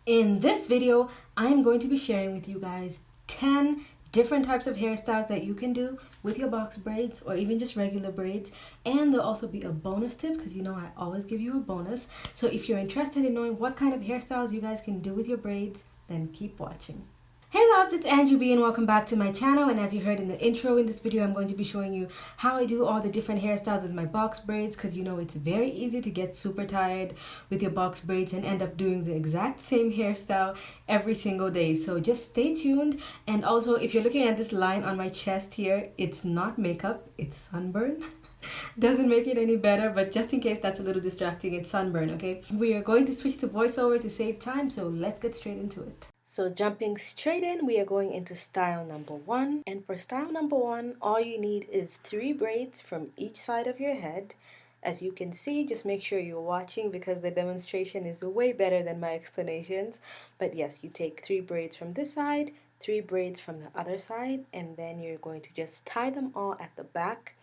In this video, I am going to be sharing with you guys 10 different types of hairstyles that you can do with your box braids or even just regular braids. And there'll also be a bonus tip because you know I always give you a bonus. So if you're interested in knowing what kind of hairstyles you guys can do with your braids, then keep watching. Hey loves, it's Angie B and welcome back to my channel. And as you heard in the intro in this video, I'm going to be showing you how I do all the different hairstyles with my box braids, because you know it's very easy to get super tired with your box braids and end up doing the exact same hairstyle every single day. So just stay tuned. And also, if you're looking at this line on my chest here, it's not makeup, it's sunburn. Doesn't make it any better, but just in case that's a little distracting, it's sunburn, okay? We are going to switch to voiceover to save time, so let's get straight into it. So jumping straight in, we are going into style number 1. And for style number 1, all you need is 3 braids from each side of your head. As you can see, just make sure you're watching because the demonstration is way better than my explanations. But yes, you take 3 braids from this side, 3 braids from the other side, and then you're going to just tie them all at the back.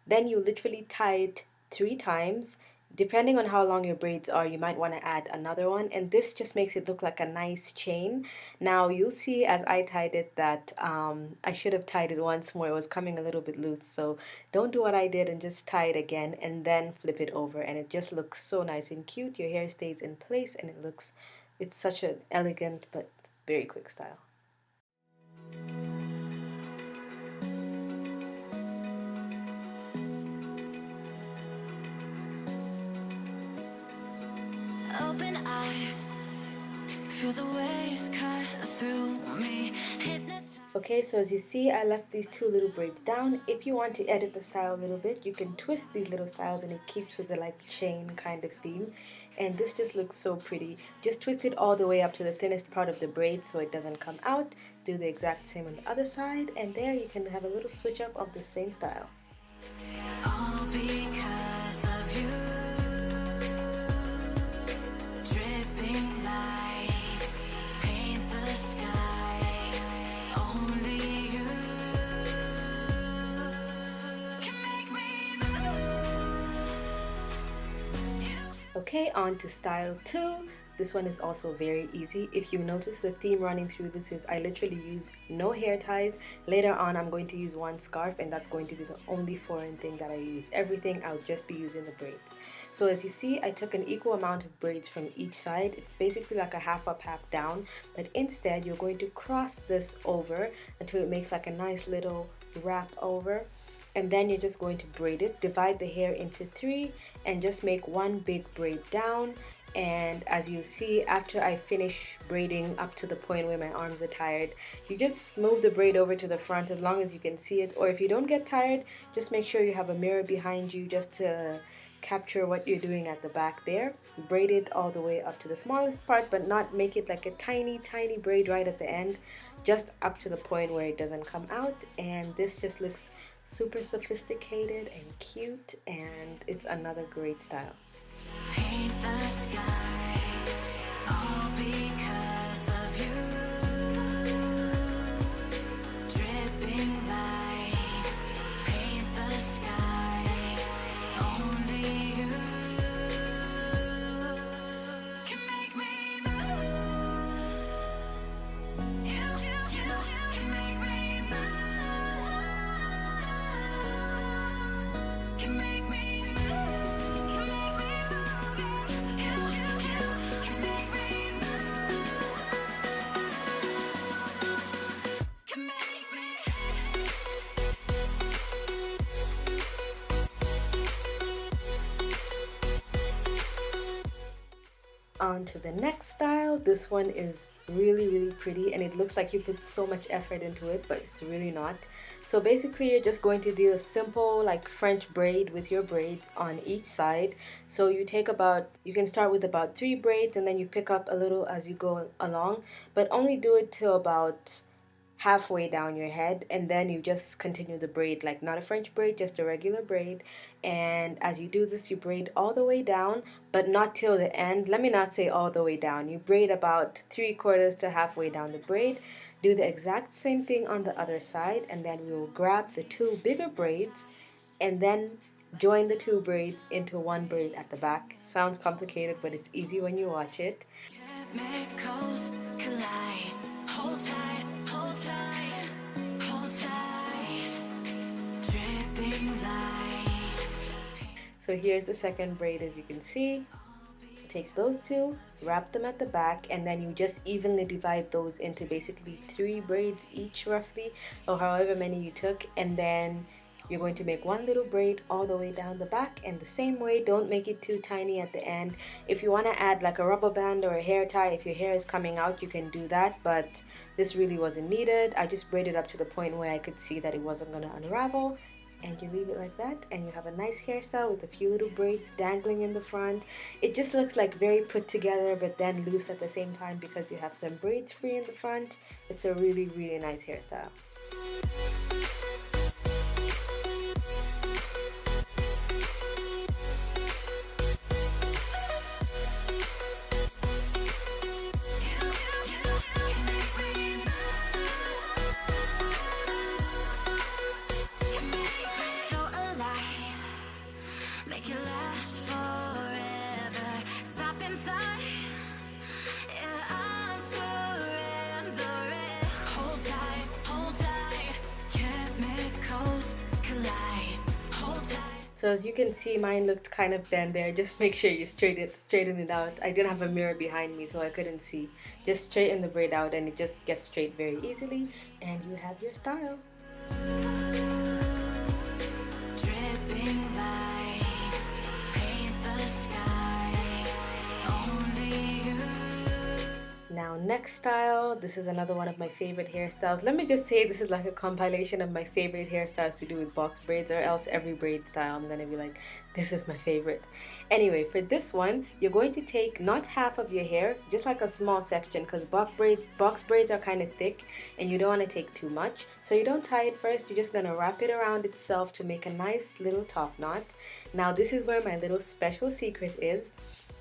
Then you literally tie it 3 times. Depending on how long your braids are, you might want to add another one, and this just makes it look like a nice chain. Now you'll see as I tied it that I should have tied it once more. It was coming a little bit loose, so don't do what I did and just tie it again and then flip it over, and it just looks so nice and cute. Your hair stays in place and it's such an elegant but very quick style. Open eye, feel the waves cut through me. Okay, so as you see, I left these 2 little braids down. If you want to edit the style a little bit, you can twist these little styles and it keeps with the like chain kind of theme. And this just looks so pretty. Just twist it all the way up to the thinnest part of the braid so it doesn't come out. Do the exact same on the other side, and there you can have a little switch up of the same style. All because of you. Okay, on to style 2. This one is also very easy. If you notice, the theme running through this is I literally use no hair ties. Later on, I'm going to use one scarf, and that's going to be the only foreign thing that I use. Everything, I'll just be using the braids. So as you see, I took an equal amount of braids from each side. It's basically like a half up, half down. But instead, you're going to cross this over until it makes like a nice little wrap over. And then you're just going to braid it, divide the hair into 3, and just make one big braid down. And as you see, after I finish braiding up to the point where my arms are tired, you just move the braid over to the front as long as you can see it. Or if you don't get tired, just make sure you have a mirror behind you just to capture what you're doing at the back there. Braid it all the way up to the smallest part, but not make it like a tiny braid right at the end, just up to the point where it doesn't come out. And this just looks super sophisticated and cute, and it's another great style. Paint the skies, all because of you. Dripping lights, paint the skies, only you can make me move. You can make me move. Can make me move. Can make me move. You can make me move. Can make me. On to the next style. This one is really pretty, and it looks like you put so much effort into it, but it's really not. So basically, you're just going to do a simple like French braid with your braids on each side. So you can start with about 3 braids, and then you pick up a little as you go along, but only do it till about halfway down your head, and then you just continue the braid, like not a French braid, just a regular braid. And as you do this, you braid all the way down, but not till the end. Let me not say all the way down. You braid about 3/4 to halfway down the braid. Do the exact same thing on the other side, and then we will grab the 2 bigger braids and then join the 2 braids into one braid at the back. Sounds complicated, but it's easy when you watch it. Chemical So here's the second braid, as you can see. Take those two, wrap them at the back, and then you just evenly divide those into basically 3 braids each roughly, or however many you took, and then you're going to make one little braid all the way down the back. And the same way, don't make it too tiny at the end. If you want to add like a rubber band or a hair tie, if your hair is coming out, you can do that, but this really wasn't needed. I just braided up to the point where I could see that it wasn't going to unravel, and you leave it like that, and you have a nice hairstyle with a few little braids dangling in the front. It just looks like very put together, but then loose at the same time because you have some braids free in the front. It's a really, really nice hairstyle. Make it last forever. Stop in time. Yeah, I'm surrendering. Hold tight, chemicals collide. Hold tight. So as you can see, mine looked kind of thin there. Just make sure you straighten it out. I didn't have a mirror behind me, so I couldn't see. Just straighten the braid out and it just gets straight very easily, and you have your style. Dripping lights paint the skies. Only you. Now next style, this is another one of my favorite hairstyles. Let me just say this is like a compilation of my favorite hairstyles to do with box braids, or else every braid style I'm gonna be like, this is my favorite. Anyway, for this one, you're going to take not half of your hair, just like a small section, because box braids are kind of thick and you don't want to take too much. So you don't tie it first, you're just gonna wrap it around itself to make a nice little top knot. Now this is where my little special secret is.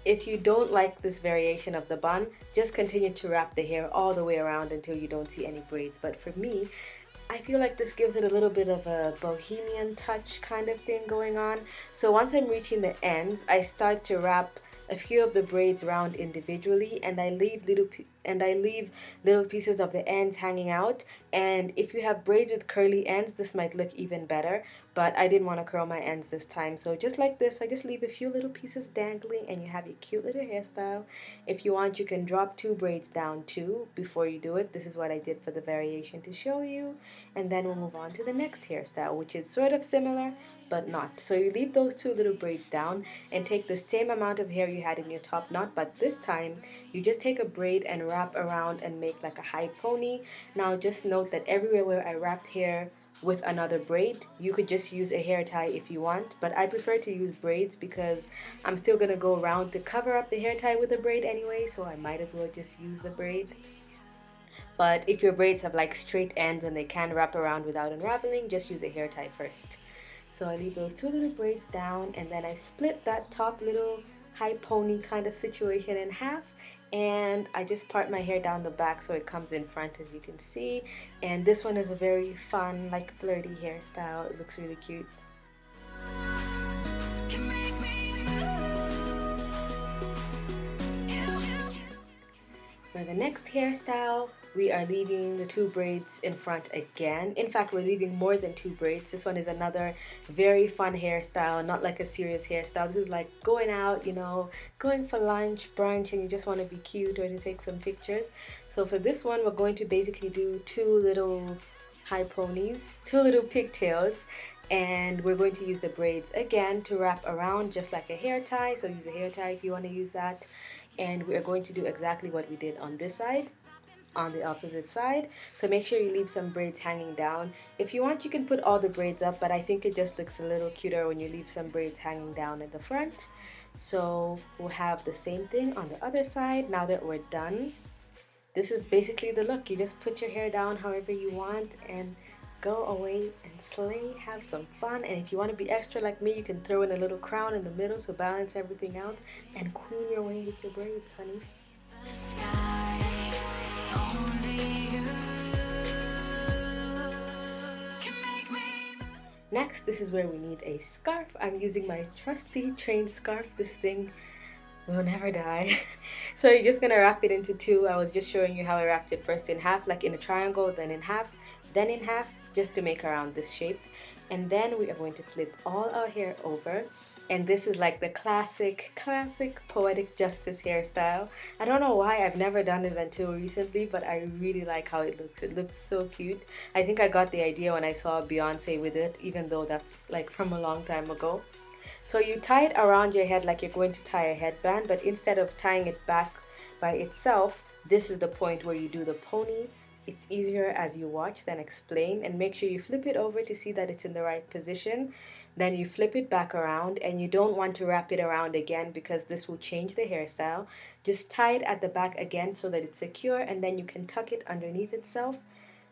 If you don't like this variation of the bun, just continue to wrap the hair all the way around until you don't see any braids. But for me, I feel like this gives it a little bit of a bohemian touch kind of thing going on. So once I'm reaching the ends, I start to wrap a few of the braids around individually, and I leave little pieces of the ends hanging out. And if you have braids with curly ends, this might look even better, but I didn't want to curl my ends this time. So just like this, I just leave a few little pieces dangling, and you have your cute little hairstyle. If you want, you can drop 2 braids down too before you do it. This is what I did for the variation to show you. And then we'll move on to the next hairstyle, which is sort of similar but not. So you leave those 2 little braids down and take the same amount of hair you had in your top knot, but this time you just take a braid and wrap around and make like a high pony. Now just note that everywhere where I wrap hair with another braid, you could just use a hair tie if you want, but I prefer to use braids because I'm still gonna go around to cover up the hair tie with a braid anyway, so I might as well just use the braid. But if your braids have like straight ends and they can wrap around without unraveling, just use a hair tie first. So I leave those 2 little braids down, and then I split that top little high pony kind of situation in half, and I just part my hair down the back so it comes in front, as you can see. And this one is a very fun, like flirty hairstyle. It looks really cute. Can make me move. For the next hairstyle, we are leaving the 2 braids in front again. In fact, we're leaving more than 2 braids. This one is another very fun hairstyle, not like a serious hairstyle. This is like going out, you know, going for lunch, brunch, and you just want to be cute or to take some pictures. So for this one, we're going to basically do 2 little high ponies, 2 little pigtails, and we're going to use the braids again to wrap around just like a hair tie. So use a hair tie if you want to use that. And we're going to do exactly what we did on this side, on the opposite side. So make sure you leave some braids hanging down. If you want, you can put all the braids up, but I think it just looks a little cuter when you leave some braids hanging down in the front. So we'll have the same thing on the other side. Now that we're done, this is basically the look. You just put your hair down however you want and go away and slay, have some fun. And if you want to be extra like me, you can throw in a little crown in the middle to balance everything out and queen your way with your braids, honey. The skies, only you can make me move. Next, this is where we need a scarf. I'm using my trusty train scarf. This thing will never die. So you're just gonna wrap it into 2. I was just showing you how I wrapped it first in half, like in a triangle, then in half, just to make around this shape. And then we are going to flip all our hair over. And this is like the classic poetic justice hairstyle. I don't know why I've never done it until recently, but I really like how it looks. It looks so cute. I think I got the idea when I saw Beyonce with it, even though that's like from a long time ago. So you tie it around your head like you're going to tie a headband, but instead of tying it back by itself, this is the point where you do the pony. It's easier as you watch than explain, and make sure you flip it over to see that it's in the right position. Then you flip it back around, and you don't want to wrap it around again because this will change the hairstyle. Just tie it at the back again so that it's secure, and then you can tuck it underneath itself.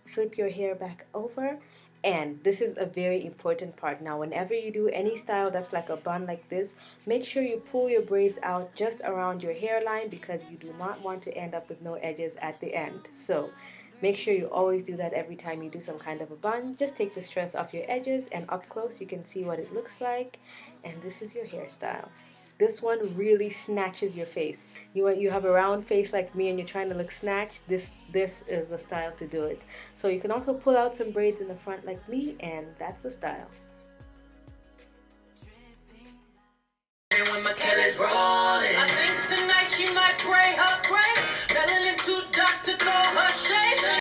Flip your hair back over, and this is a very important part. Now, whenever you do any style that's like a bun like this, make sure you pull your braids out just around your hairline because you do not want to end up with no edges at the end. So make sure you always do that every time you do some kind of a bun. Just take the stress off your edges, and up close you can see what it looks like. And this is your hairstyle. This one really snatches your face. You have a round face like me and you're trying to look snatched, this is the style to do it. So you can also pull out some braids in the front like me, and that's the style. When my Kelly's rolling, I think tonight she might pray her praise. Melanin too dark to throw her shade.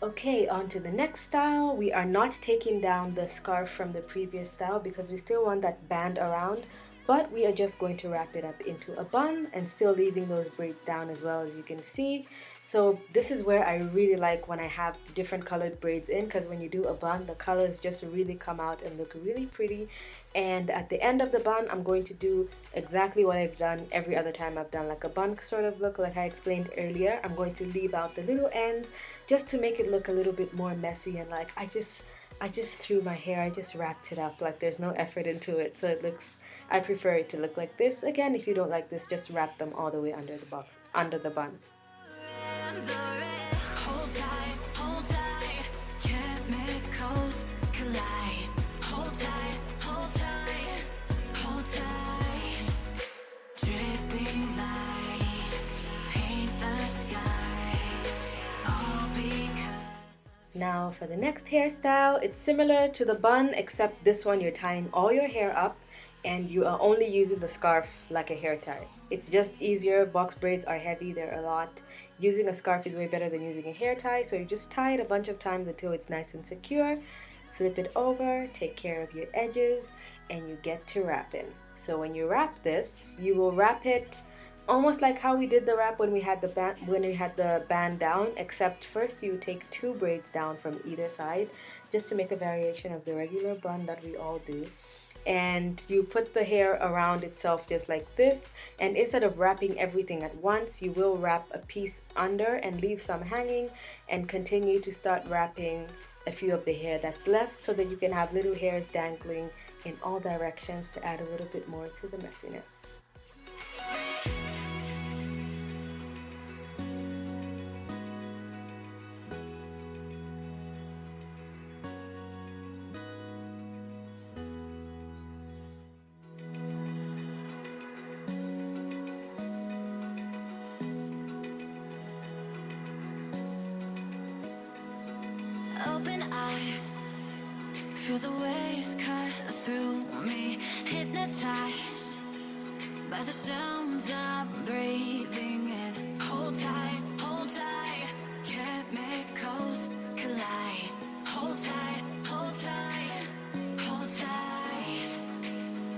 Okay, on to the next style. We are not taking down the scarf from the previous style because we still want that band around, but we are just going to wrap it up into a bun and still leaving those braids down as well, as you can see. So this is where I really like when I have different colored braids in, because when you do a bun, the colors just really come out and look really pretty. And at the end of the bun, I'm going to do exactly what I've done every other time I've done like a bun sort of look, like I explained earlier. I'm going to leave out the little ends just to make it look a little bit more messy, and like I just threw my hair, I just wrapped it up, like there's no effort into it. So it looks, I prefer it to look like this. Again, if you don't like this, just wrap them all the way under the box, under the bun. Hold tight, chemicals collide. Hold tight, hold tight, hold tight. Dripping lights paint the skies, all because. Now for the next hairstyle, it's similar to the bun, except this one you're tying all your hair up and you are only using the scarf like a hair tie. It's just easier. Box braids are heavy, they're a lot. Using a scarf is way better than using a hair tie, so you just tie it a bunch of times until it's nice and secure. Flip it over, take care of your edges, and you get to wrapping. So when you wrap this, you will wrap it almost like how we did the wrap when we had the band down, except first you take 2 braids down from either side just to make a variation of the regular bun that we all do. And you put the hair around itself just like this, and instead of wrapping everything at once, you will wrap a piece under and leave some hanging, and continue to start wrapping a few of the hair that's left so that you can have little hairs dangling in all directions to add a little bit more to the messiness. Open eye, feel the waves cut through me, hypnotized by the sounds I'm breathing in. Hold tight, chemicals collide. Hold tight, hold tight, hold tight.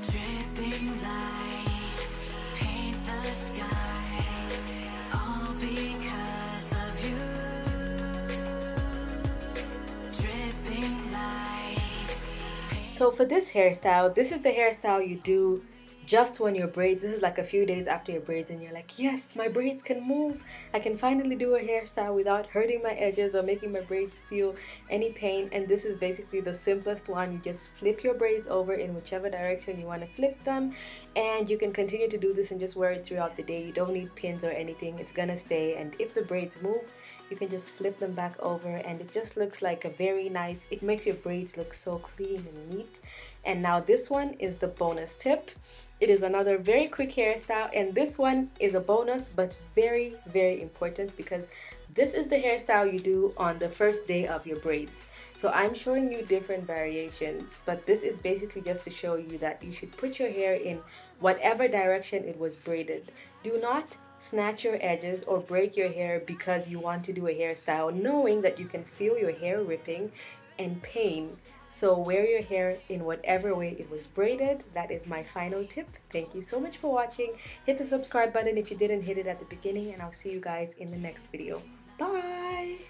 Dripping lights paint the skies, all because of you. So for this hairstyle, this is the hairstyle you do just when your braids, this is like a few days after your braids and you're like, yes, my braids can move. I can finally do a hairstyle without hurting my edges or making my braids feel any pain. And this is basically the simplest one. You just flip your braids over in whichever direction you want to flip them, and you can continue to do this and just wear it throughout the day. You don't need pins or anything. It's gonna stay, and if the braids move, you can just flip them back over and it just looks like a very nice, it makes your braids look so clean and neat. And now this one is the bonus tip. It is another very quick hairstyle, and this one is a bonus but very, very important, because this is the hairstyle you do on the first day of your braids. So I'm showing you different variations, but this is basically just to show you that you should put your hair in whatever direction it was braided. Do not snatch your edges or break your hair because you want to do a hairstyle knowing that you can feel your hair ripping and pain. So wear your hair in whatever way it was braided. That is my final tip. Thank you so much for watching. Hit the subscribe button if you didn't hit it at the beginning, and I'll see you guys in the next video. Bye!